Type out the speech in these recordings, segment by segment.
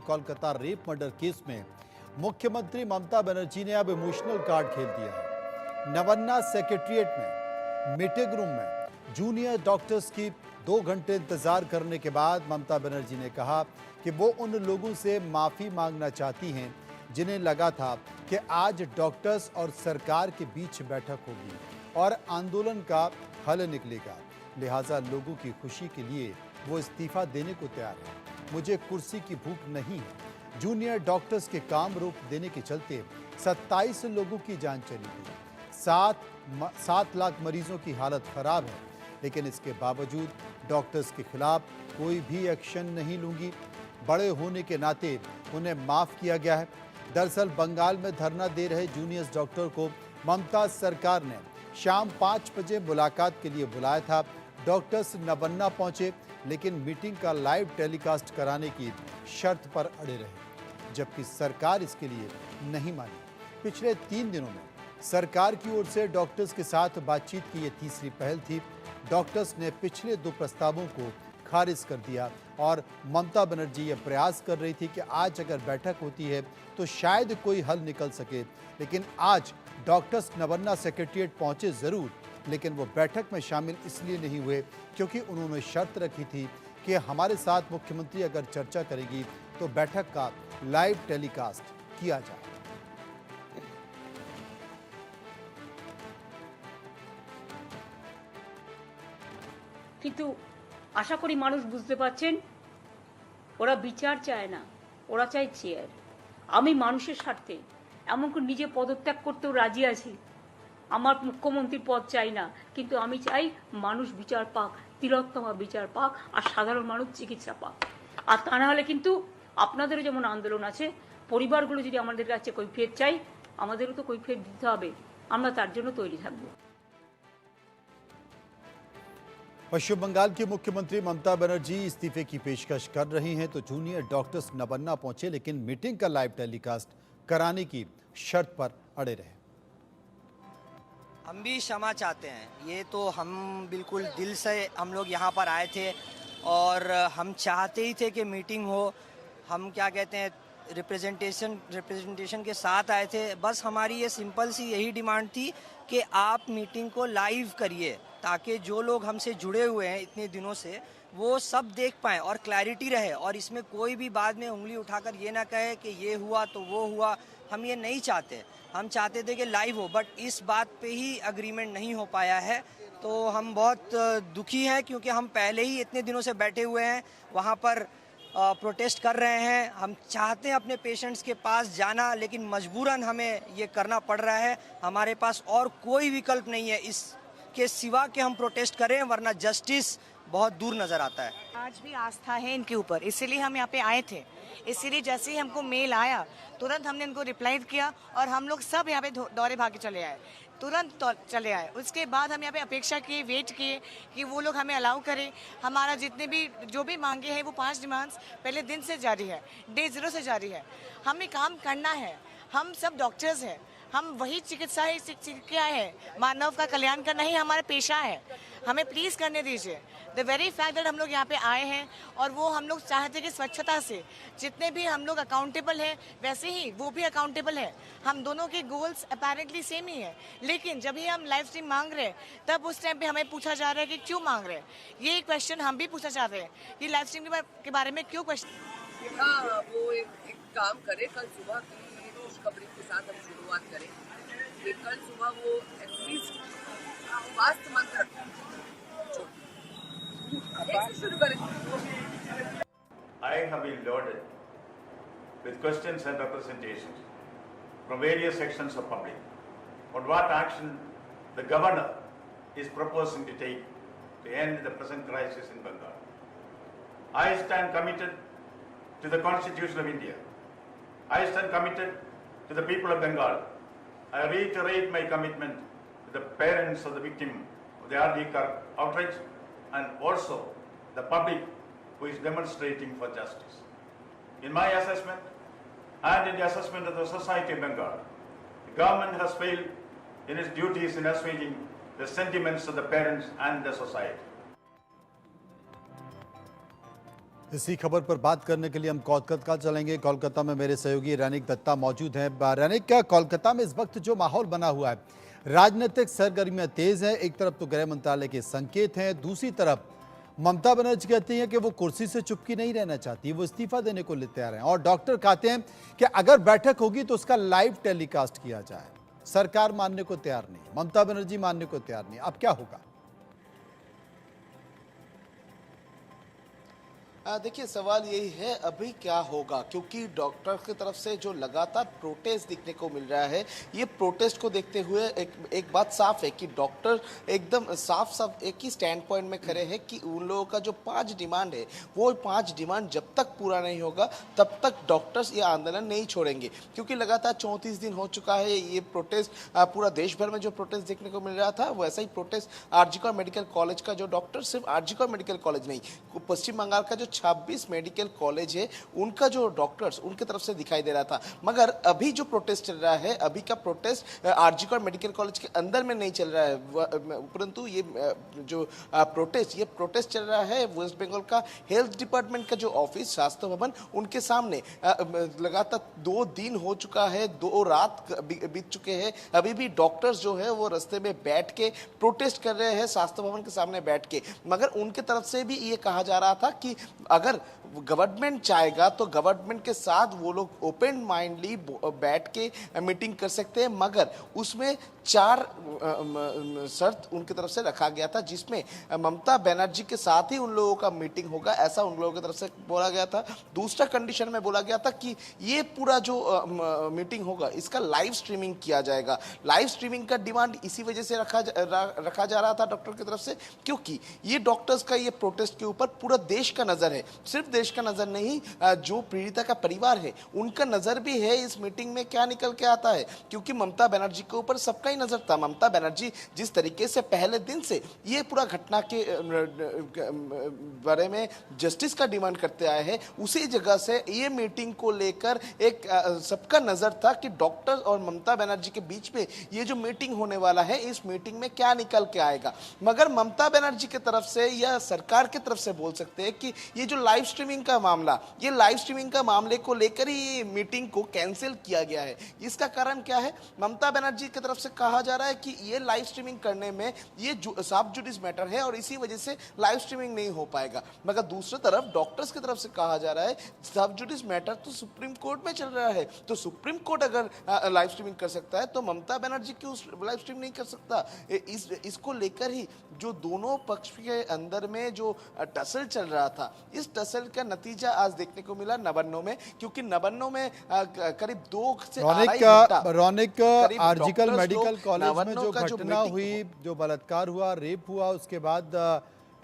Kolkata rape murder case में मुख्यमंत्री ममता बनर्जी ने अब इमोशनल कार्ड खेल दिया है। नवन्ना सेक्रेटरिएट में मीटिंग रूम में जूनियर डॉक्टर्स की 2 घंटे इंतजार करने के बाद ममता बनर्जी ने कहा कि वो उन लोगों से माफी मांगना चाहती हैं जिन्हें लगा था कि आज डॉक्टर्स और सरकार के बीच बैठक होगी और आंदोलन का हल निकलेगा। लिहाजा लोगों की खुशी के लिए वो इस्तीफा देने को तैयार है। मुझे कुर्सी की भूख नहीं है। जूनियर डॉक्टर्स के काम रोक देने के चलते 27 लोगों की जान चली गई। 7 लाख मरीजों की हालत खराब है, लेकिन इसके बावजूद डॉक्टर्स के खिलाफ कोई भी एक्शन नहीं लूंगी। बड़े होने के नाते उन्हें माफ किया गया है। दरअसल बंगाल में धरना दे रहे जूनियर डॉक्टर को ममता सरकार ने शाम 5 बजे मुलाकात के लिए बुलाया था। डॉक्टर्स नवन्ना पहुंचे, लेकिन मीटिंग का लाइव टेलीकास्ट कराने की शर्त पर अड़े रहे, जबकि सरकार इसके लिए नहीं मानी। पिछले 3 दिनों में सरकार की ओर से डॉक्टर्स के साथ बातचीत की ये तीसरी पहल थी। डॉक्टर्स ने पिछले 2 प्रस्तावों को खारिज कर दिया और ममता बनर्जी ये प्रयास कर रही थी कि आज अगर बैठक होती है तो शायद कोई हल निकल सके। लेकिन आज डॉक्टर्स नवन्ना सेक्रेटरिएट पहुंचे जरूर, लेकिन वो बैठक में शामिल इसलिए नहीं हुए क्योंकि उन्होंने शर्त रखी थी कि हमारे साथ मुख्यमंत्री अगर चर्चा करेगी तो बैठक का लाइव टेलीकास्ट किया जाए। কিন্তু আশা করি মানুষ বুঝতে পারছেন ওরা বিচার চায় না, ওরা চায় চেয়ার। আমি মানুষের স্বার্থে এমনকি নিজে পদত্যাগ করতেও রাজি আছি। আমার মুখ্যমন্ত্রীর পদ চাই না, কিন্তু আমি চাই মানুষ বিচার পাক, তিলোত্তমা বিচার পাক, আর সাধারণ মানুষ চিকিৎসা পাক। আর তা না হলে কিন্তু আপনাদেরও যেমন আন্দোলন আছে, পরিবারগুলো যদি আমাদের কাছে কৈফিয়ত চাই, আমাদেরও তো কৈফিয়ত দিতে হবে। আমরা তার জন্য তৈরি থাকবো। पश्चिम बंगाल की मुख्यमंत्री ममता बनर्जी इस्तीफे की पेशकश कर रही हैं तो जूनियर डॉक्टर्स नवन्ना पहुंचे, लेकिन मीटिंग का लाइव टेलीकास्ट कराने की शर्त पर अड़े रहे। हम भी क्षमा चाहते हैं। ये तो हम बिल्कुल दिल से हम लोग यहाँ पर आए थे और हम चाहते ही थे कि मीटिंग हो। हम क्या कहते हैं रिप्रेजेंटेशन के साथ आए थे। बस हमारी ये सिंपल सी यही डिमांड थी कि आप मीटिंग को लाइव करिए ताकि जो लोग हमसे जुड़े हुए हैं इतने दिनों से वो सब देख पाएँ और क्लैरिटी रहे, और इसमें कोई भी बाद में उंगली उठाकर ये ना कहे कि ये हुआ तो वो हुआ। हम ये नहीं चाहते। हम चाहते थे कि लाइव हो, बट इस बात पे ही अग्रीमेंट नहीं हो पाया है। तो हम बहुत दुखी हैं क्योंकि हम पहले ही इतने दिनों से बैठे हुए हैं, वहाँ पर प्रोटेस्ट कर रहे हैं। हम चाहते हैं अपने पेशेंट्स के पास जाना, लेकिन मजबूरन हमें ये करना पड़ रहा है। हमारे पास और कोई विकल्प नहीं है इसके सिवा कि हम प्रोटेस्ट करें, वरना जस्टिस बहुत दूर नज़र आता है। आज भी आस्था है इनके ऊपर, इसीलिए हम यहाँ पे आए थे। इसीलिए जैसे ही हमको मेल आया तुरंत हमने इनको रिप्लाई किया और हम लोग सब यहाँ पे दौड़े भागे चले आए, तुरंत चले आए। उसके बाद हम यहाँ पे अपेक्षा किए, वेट किए कि वो लोग हमें अलाउ करें। हमारा जितने भी जो भी मांगे हैं वो 5 डिमांड्स पहले दिन से जारी है, डे 0 से जारी है। हमें काम करना है, हम सब डॉक्टर्स हैं, हम वही चिकित्सा ही सीख के आए हैं। मानव का कल्याण करना ही हमारा पेशा है, हमें प्लीज़ करने दीजिए। द वेरी फैक्ट दैट हम लोग यहाँ पे आए हैं और वो हम लोग चाहते हैं कि स्वच्छता से जितने भी हम लोग अकाउंटेबल हैं वैसे ही वो भी अकाउंटेबल है। हम दोनों के गोल्स अपेरेंटली सेम ही है, लेकिन जब ही हम लाइव स्ट्रीम मांग रहे हैं तब उस टाइम पे हमें पूछा जा रहा है कि क्यों मांग रहे हैं। ये क्वेश्चन हम भी पूछना चाहते हैं कि लाइव स्ट्रीम के बारे में क्यों क्वेश्चन। हाँ, वो एक काम करे, कल सुबह की खुशखबरी के साथ हम शुरुआत करें कि कल सुबह वो एटलीस्ट स्वास्थ्य मंत्र शुरू करें। I have been loaded with questions and representations from various sections of public on what action the governor is proposing to take to end the present crisis in Bengal. I stand committed to the Constitution of India. I stand committed to the people of Bengal. I reiterate my commitment to the parents of the victim of the R.D. outrage and also the public who is demonstrating for justice. In my assessment and in the assessment of the society of Bengal, the government has failed in its duties in assuaging the sentiments of the parents and the society. इसी खबर पर बात करने के लिए हम कोलकाता चलेंगे। कोलकाता में मेरे सहयोगी रैनिक दत्ता मौजूद हैं। रैनिक, क्या कोलकाता में इस वक्त जो माहौल बना हुआ है, राजनीतिक सरगर्मियां तेज हैं। एक तरफ तो गृह मंत्रालय के संकेत हैं, दूसरी तरफ ममता बनर्जी कहती हैं कि वो कुर्सी से चुपकी नहीं रहना चाहती, वो इस्तीफा देने को तैयार हैं। और डॉक्टर कहते हैं कि अगर बैठक होगी तो उसका लाइव टेलीकास्ट किया जाए। सरकार मानने को तैयार नहीं, ममता बनर्जी मानने को तैयार नहीं। अब क्या होगा? देखिए, सवाल यही है अभी क्या होगा, क्योंकि डॉक्टर की तरफ से जो लगातार प्रोटेस्ट दिखने को मिल रहा है, ये प्रोटेस्ट को देखते हुए एक बात साफ है कि डॉक्टर एकदम साफ एक ही स्टैंड पॉइंट में खड़े हैं कि उन लोगों का जो 5 डिमांड है, वो 5 डिमांड जब तक पूरा नहीं होगा तब तक डॉक्टर्स ये आंदोलन नहीं छोड़ेंगे। क्योंकि लगातार 34 दिन हो चुका है ये प्रोटेस्ट, पूरा देश भर में जो प्रोटेस्ट देखने को मिल रहा था, वैसा ही प्रोटेस्ट आरजीकर मेडिकल कॉलेज का जो डॉक्टर, सिर्फ आरजीकर मेडिकल कॉलेज नहीं, पश्चिम बंगाल का जो 26 मेडिकल कॉलेज है, उनका जो डॉक्टर्स उनके तरफ से दिखाई दे रहा था। मगर अभी जो प्रोटेस्ट चल रहा है, अभी का प्रोटेस्ट आरजीकर मेडिकल कॉलेज के अंदर में नहीं चल रहा है, परंतु ये जो प्रोटेस्ट चल रहा है वेस्ट बंगाल का हेल्थ डिपार्टमेंट का जो ऑफिस, स्वास्थ्य भवन, उनके सामने। लगातार 2 दिन हो चुका है, 2 रात बीत चुके हैं, अभी भी डॉक्टर्स जो है वो रास्ते में बैठ के प्रोटेस्ट कर रहे हैं, स्वास्थ्य भवन के सामने बैठ के। मगर उनके तरफ से भी ये कहा जा रहा था कि अगर गवर्नमेंट चाहेगा तो गवर्नमेंट के साथ वो लोग ओपन माइंडली बैठ के मीटिंग कर सकते हैं, मगर उसमें 4 शर्त उनकी तरफ से रखा गया था, जिसमें ममता बनर्जी के साथ ही उन लोगों का मीटिंग होगा, ऐसा उन लोगों की तरफ से बोला गया था। दूसरा कंडीशन में बोला गया था कि ये पूरा जो मीटिंग होगा इसका लाइव स्ट्रीमिंग किया जाएगा। लाइव स्ट्रीमिंग का डिमांड इसी वजह से रखा जा रहा था डॉक्टर की तरफ से, क्योंकि ये डॉक्टर्स का ये प्रोटेस्ट के ऊपर पूरा देश का नजर है। सिर्फ देश का नजर नहीं, जो पीड़िता का परिवार है उनका नजर भी है इस मीटिंग में क्या निकल के आता है, क्योंकि ममता बनर्जी के ऊपर सबका ही नजर था। ममता बनर्जी जिस तरीके से पहले दिन से ये पूरा घटना के बारे में जस्टिस का डिमांड करते आए हैं, उसी जगह से ये मीटिंग को लेकर एक सबका नजर था कि डॉक्टर और ममता बनर्जी के बीच में ये जो मीटिंग होने वाला है, इस मीटिंग में क्या निकल के आएगा। मगर ममता बनर्जी की तरफ से या सरकार की तरफ से बोल सकते हैं कि ये जो लाइव स्ट्रीमिंग का मामला, ये लाइव स्ट्रीमिंग का मामले को लेकर ही मीटिंग को कैंसिल किया गया है। इसका कारण क्या है? ममता बनर्जी की तरफ से कहा जा रहा है कि ये लाइव स्ट्रीमिंग करने में ये सब जुडिस मैटर है और इसी वजह से लाइव स्ट्रीमिंग नहीं हो पाएगा। मगर दूसरी तरफ डॉक्टर्स की तरफ से कहा जा रहा है सब जुडिस मैटर तो सुप्रीम कोर्ट में चल रहा है, तो सुप्रीम कोर्ट अगर लाइव स्ट्रीमिंग कर सकता है तो ममता बनर्जी क्यों लाइव स्ट्रीम नहीं कर सकता। इसको लेकर ही जो दोनों पक्ष के अंदर में जो टसल चल रहा था, इस टसल का नतीजा आज देखने को मिला नवान्नों में, क्योंकि नवान्नों में करीब 2 से 2.5 घंटा रौनिक, आरजीकर मेडिकल कॉलेज में जो घटना हुई, जो बलात्कार हुआ, रेप हुआ, उसके बाद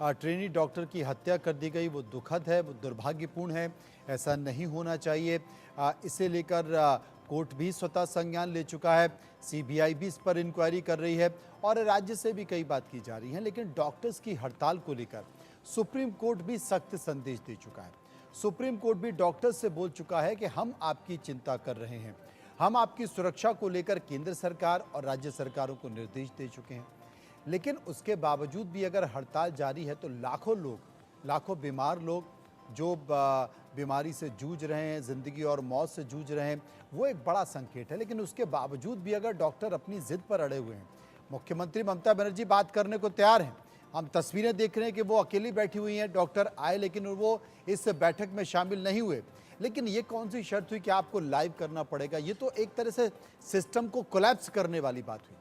ट्रेनी डॉक्टर की हत्या कर दी गई, वो दुखद है, वो दुर्भाग्यपूर्ण है, ऐसा नहीं होना चाहिए। इसे लेकर कोर्ट भी स्वतः संज्ञान ले चुका है, सीबीआई भी इस पर इंक्वायरी कर रही है और राज्य से भी कई बात की जा रही है। लेकिन डॉक्टर्स की हड़ताल को लेकर सुप्रीम कोर्ट भी सख्त संदेश दे चुका है। सुप्रीम कोर्ट भी डॉक्टर्स से बोल चुका है कि हम आपकी चिंता कर रहे हैं, हम आपकी सुरक्षा को लेकर केंद्र सरकार और राज्य सरकारों को निर्देश दे चुके हैं। लेकिन उसके बावजूद भी अगर हड़ताल जारी है तो लाखों लोग, लाखों बीमार लोग जो बीमारी से जूझ रहे हैं, ज़िंदगी और मौत से जूझ रहे हैं, वो एक बड़ा संकेत है। लेकिन उसके बावजूद भी अगर डॉक्टर अपनी जिद पर अड़े हुए हैं, मुख्यमंत्री ममता बनर्जी बात करने को तैयार हैं। हम तस्वीरें देख रहे हैं कि वो अकेली बैठी हुई हैं, डॉक्टर आए लेकिन वो इस बैठक में शामिल नहीं हुए। लेकिन ये कौन सी शर्त हुई कि आपको लाइव करना पड़ेगा? ये तो एक तरह से सिस्टम को कोलैप्स करने वाली बात हुई।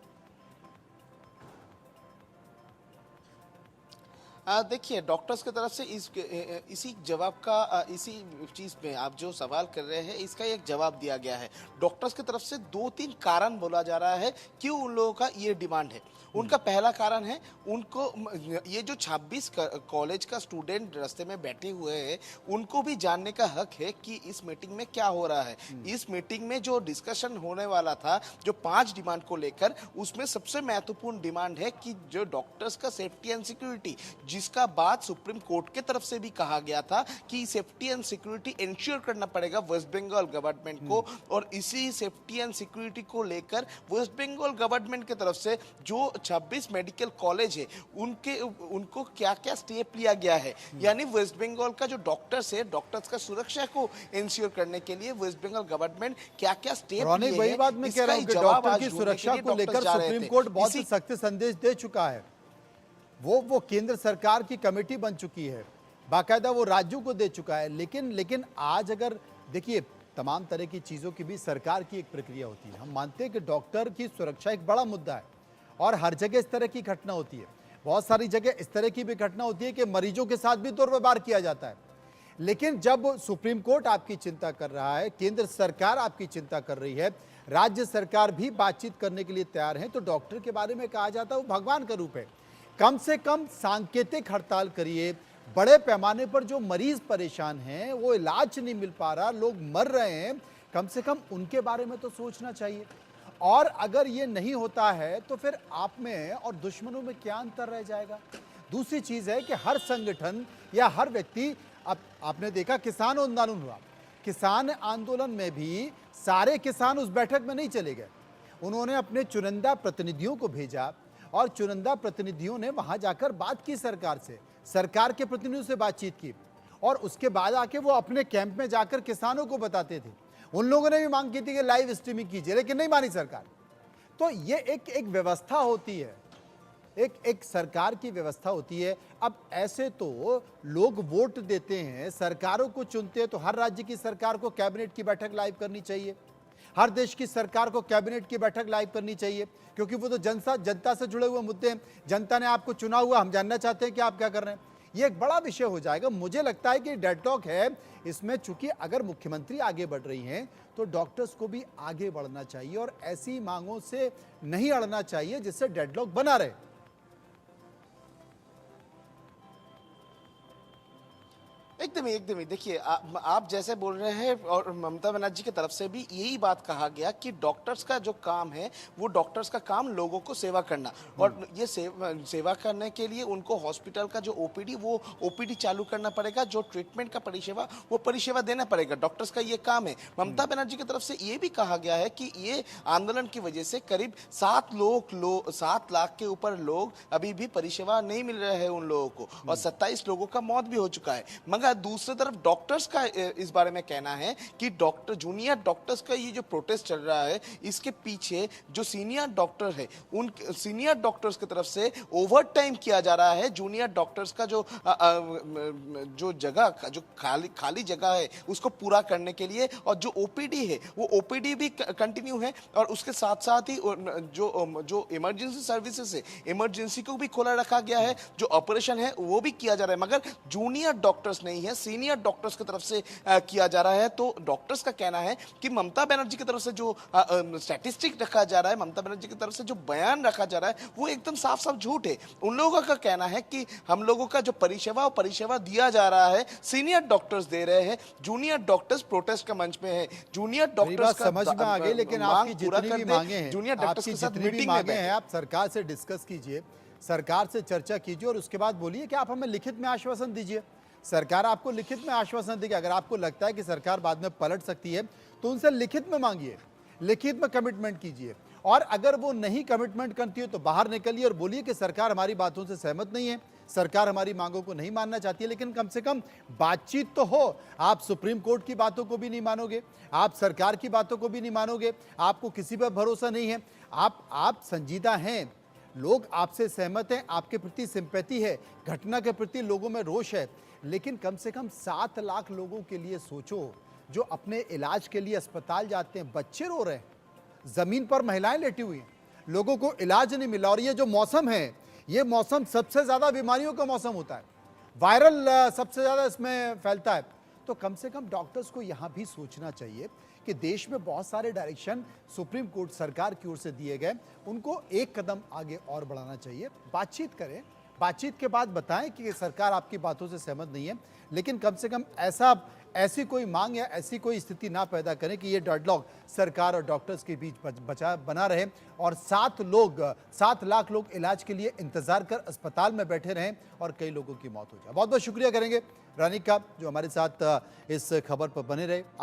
देखिए, डॉक्टर्स की तरफ से इसी जवाब का, इसी चीज़ में आप जो सवाल कर रहे हैं इसका एक जवाब दिया गया है। डॉक्टर्स की तरफ से 2-3 कारण बोला जा रहा है क्यों उन लोगों का ये डिमांड है। उनका पहला कारण है, उनको ये जो 26 कॉलेज का स्टूडेंट रास्ते में बैठे हुए हैं, उनको भी जानने का हक है कि इस मीटिंग में क्या हो रहा है। इस मीटिंग में जो डिस्कशन होने वाला था, जो 5 डिमांड को लेकर, उसमें सबसे महत्वपूर्ण डिमांड है कि जो डॉक्टर्स का सेफ्टी एंड सिक्योरिटी, जिसका बात सुप्रीम कोर्ट के तरफ से भी कहा गया था कि सेफ्टी एंड सिक्योरिटी इंश्योर करना पड़ेगा वेस्ट बंगाल गवर्नमेंट को, और इसी सेफ्टी एंड सिक्योरिटी को लेकर वेस्ट बंगाल गवर्नमेंट की तरफ से जो 26 मेडिकल कॉलेज है उनको क्या क्या स्टेप लिया गया है, यानी वेस्ट बंगाल का जो डॉक्टर्स है, डॉक्टर्स का सुरक्षा को इंश्योर करने के लिए वेस्ट बंगाल गवर्नमेंट क्या क्या स्टेप लिए वही बात मैं कह रहा हूं कि डॉक्टर की सुरक्षा को लेकर सुप्रीम कोर्ट बहुत सख्त संदेश दे चुका है। वो केंद्र सरकार की कमेटी बन चुकी है, बाकायदा वो राज्यों को दे चुका है। लेकिन आज अगर देखिए, तमाम तरह की चीज़ों की भी सरकार की एक प्रक्रिया होती है। हम मानते हैं कि डॉक्टर की सुरक्षा एक बड़ा मुद्दा है और हर जगह इस तरह की घटना होती है। बहुत सारी जगह इस तरह की भी घटना होती है कि मरीजों के साथ भी दुर्व्यवहार किया जाता है। लेकिन जब सुप्रीम कोर्ट आपकी चिंता कर रहा है, केंद्र सरकार आपकी चिंता कर रही है, राज्य सरकार भी बातचीत करने के लिए तैयार है, तो डॉक्टर के बारे में कहा जाता है वो भगवान का रूप है। कम से कम सांकेतिक हड़ताल करिए। बड़े पैमाने पर जो मरीज परेशान हैं, वो इलाज नहीं मिल पा रहा, लोग मर रहे हैं, कम से कम उनके बारे में तो सोचना चाहिए। और अगर ये नहीं होता है तो फिर आप में और दुश्मनों में क्या अंतर रह जाएगा। दूसरी चीज है कि हर संगठन या हर व्यक्ति, आपने देखा किसान आंदोलन हुआ, किसान आंदोलन में भी सारे किसान उस बैठक में नहीं चले गए। उन्होंने अपने चुनिंदा प्रतिनिधियों को भेजा और चुनिंदा प्रतिनिधियों ने वहां जाकर बात की सरकार से, सरकार के प्रतिनिधियों से बातचीत की, और उसके बाद आके वो अपने कैंप में जाकर किसानों को बताते थे। उन लोगों ने भी मांग की थी कि लाइव स्ट्रीमिंग कीजिए, लेकिन नहीं मानी सरकार। तो ये एक व्यवस्था होती है, एक सरकार की व्यवस्था होती है। अब ऐसे तो लोग वोट देते हैं, सरकारों को चुनते हैं, तो हर राज्य की सरकार को कैबिनेट की बैठक लाइव करनी चाहिए, हर देश की सरकार को कैबिनेट की बैठक लाइव करनी चाहिए, क्योंकि वो तो जनता से जुड़े हुए मुद्दे हैं। जनता ने आपको चुना हुआ, हम जानना चाहते हैं कि आप क्या कर रहे हैं। ये एक बड़ा विषय हो जाएगा। मुझे लगता है कि डेडलॉक है इसमें, चूंकि अगर मुख्यमंत्री आगे बढ़ रही हैं तो डॉक्टर्स को भी आगे बढ़ना चाहिए और ऐसी मांगों से नहीं अड़ना चाहिए जिससे डेडलॉक बना रहे। एकदम ही देखिए, आप जैसे बोल रहे हैं, और ममता बनर्जी की तरफ से भी यही बात कहा गया कि डॉक्टर्स का जो काम है, वो डॉक्टर्स का काम लोगों को सेवा करना, और ये सेवा करने के लिए उनको हॉस्पिटल का जो ओपीडी, वो ओपीडी चालू करना पड़ेगा, जो ट्रीटमेंट का परिसेवा, वो परिसेवा देना पड़ेगा। डॉक्टर्स का ये काम है। ममता बनर्जी की तरफ से ये भी कहा गया है कि ये आंदोलन की वजह से करीब 7 लाख के ऊपर लोग अभी भी परिसेवा नहीं मिल रहे हैं उन लोगों को, और 27 लोगों का मौत भी हो चुका है। मगर दूसरी तरफ डॉक्टर्स का इस बारे में कहना है कि जूनियर डॉक्टर्स का ये जो प्रोटेस्ट चल रहा है, इसके पीछे जो सीनियर डॉक्टर है, उन सीनियर डॉक्टर्स की तरफ से ओवर टाइम किया जा रहा है। जूनियर डॉक्टर्स का जो जगह, जो खाली जगह है, उसको पूरा करने के लिए, और जो ओपीडी है, वो ओपीडी भी कंटिन्यू है, और उसके साथ साथ ही जो इमरजेंसी सर्विसेज है, इमरजेंसी को भी खोला रखा गया है, जो ऑपरेशन है वो भी किया जा रहा है। मगर जूनियर डॉक्टर्स नहीं है, सीनियर डॉक्टर्स की तरफ से किया जा रहा है। तो डॉक्टर्स का कहना है कि ममता बनर्जी की तरफ से जो स्टैटिस्टिक रखा जा रहा है, ममता बनर्जी की तरफ से जो बयान रखा जा रहा है, वो एकदम साफ साफ झूठ है। उन लोगों का कहना है कि हम लोगों का जो परिसेवा दिया जा रहा है, सीनियर डॉक्टर्स दे रहे हैं, जूनियर डॉक्टर्स प्रोटेस्ट का मंच पे है। जूनियर डॉक्टर्स का समझ में आ गई, लेकिन आपकी जितनी भी मांगे हैं, जूनियर डॉक्टर्स के साथ मीटिंग मांगे हैं, आप सरकार से डिस्कस कीजिए, सरकार से चर्चा कीजिए, और उसके बाद बोलिए कि आप हमें लिखित में आश्वासन दीजिए। सरकार आपको लिखित में आश्वासन देगी। अगर आपको लगता है कि सरकार बाद में पलट सकती है तो उनसे लिखित में मांगिए, लिखित में कमिटमेंट कीजिए, और अगर वो नहीं कमिटमेंट करती है तो बाहर निकलिए और बोलिए कि सरकार हमारी बातों से सहमत नहीं है, सरकार हमारी मांगों को नहीं मानना चाहती है। लेकिन कम से कम बातचीत तो हो। आप सुप्रीम कोर्ट की बातों को भी नहीं मानोगे, आप सरकार की बातों को भी नहीं मानोगे, आपको किसी पर भरोसा नहीं है। आप संजीदा हैं, लोग आपसे सहमत हैं, आपके प्रति सिंपैथी है, घटना के प्रति लोगों में रोष है, लेकिन कम से कम 7 लाख लोगों के लिए सोचो जो अपने इलाज के लिए अस्पताल जाते हैं। बच्चे रो रहे हैं, जमीन पर महिलाएं लेटी हुई हैं, लोगों को इलाज नहीं मिला। और ये जो मौसम है, ये मौसम सबसे ज्यादा बीमारियों का मौसम होता है, वायरल सबसे ज्यादा इसमें फैलता है। तो कम से कम डॉक्टर्स को यहाँ भी सोचना चाहिए कि देश में बहुत सारे डायरेक्शन सुप्रीम कोर्ट सरकार की ओर से दिए गए, उनको एक कदम आगे और बढ़ाना चाहिए। बातचीत करें, बातचीत के बाद बताएं कि सरकार आपकी बातों से सहमत नहीं है, लेकिन कम से कम ऐसी कोई मांग या ऐसी कोई स्थिति ना पैदा करें कि ये डेडलॉक सरकार और डॉक्टर्स के बीच बना रहे और 7 लाख लोग इलाज के लिए इंतजार कर अस्पताल में बैठे रहें और कई लोगों की मौत हो जाए। बहुत बहुत शुक्रिया करेंगे रानी का, जो हमारे साथ इस खबर पर बने रहे।